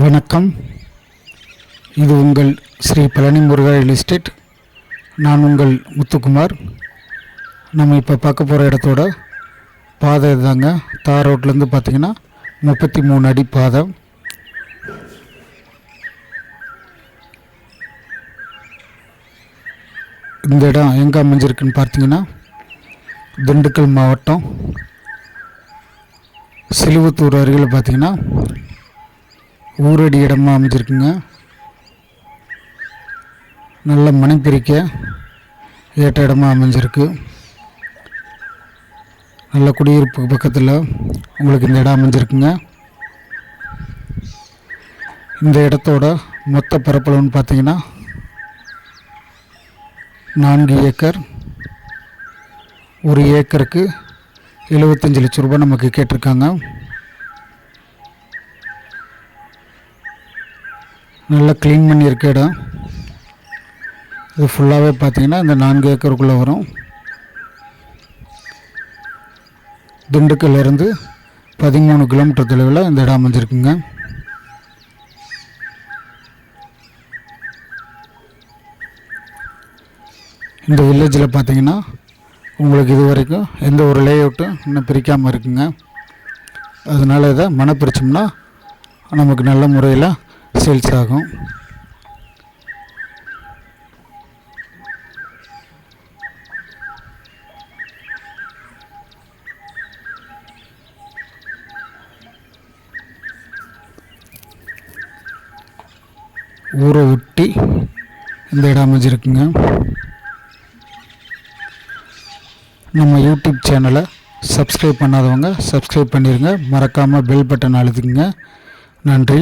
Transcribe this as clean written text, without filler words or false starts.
வணக்கம். இது உங்கள் ஸ்ரீ பழனி முருகா ரியல் எஸ்டேட். நான் உங்கள் முத்துக்குமார். நம்ம இப்போ பார்க்க போகிற இடத்தோட பாதை இதுதாங்க. தார் ரோட்லேருந்து பார்த்திங்கன்னா 33 அடி பாதை. இந்த இடம் எங்கே அமைஞ்சிருக்குன்னு பார்த்தீங்கன்னா திண்டுக்கல் மாவட்டம் சிலுவத்தூர் அருகில் பார்த்திங்கன்னா ஊரடி இடமா அமைஞ்சிருக்குங்க. நல்ல மனைப்பிரிக்க ஏற்ற இடமா அமைஞ்சிருக்கு. நல்ல குடியிருப்பு பக்கத்தில் உங்களுக்கு இந்த இடம் அமைஞ்சிருக்குங்க. இந்த இடத்தோட மொத்த பரப்பளவுன்னு பார்த்தீங்கன்னா 4 ஏக்கர். ஒரு ஏக்கருக்கு 75 லட்சம் ரூபாய் நமக்கு கேட்டிருக்காங்க. நல்லா க்ளீன் பண்ணியிருக்க இடம். இது ஃபுல்லாகவே பார்த்தீங்கன்னா இந்த 4 ஏக்கருக்குள்ளே வரும். திண்டுக்கல்லேருந்து 13 கிலோமீட்டர் தொலைவில் இந்த இடம் அமைஞ்சிருக்குங்க. இந்த வில்லேஜில் பார்த்தீங்கன்னா உங்களுக்கு இது வரைக்கும் எந்த ஒரு லேஅவுட்டும் இன்னும் பிரிக்காமல் இருக்குங்க. அதனால் இதை மனப்பிரிச்சோம்னா நமக்கு நல்ல முறையில் சேல்ஸ் ஆகும். ஊரை ஒட்டி இந்த இடம் அமைஞ்சிருக்குங்க. நம்ம யூடியூப் சேனலை சப்ஸ்கிரைப் பண்ணாதவங்க சப்ஸ்கிரைப் பண்ணிடுங்க. மறக்காமல் பெல் பட்டன் அழுத்துக்குங்க. நன்றி.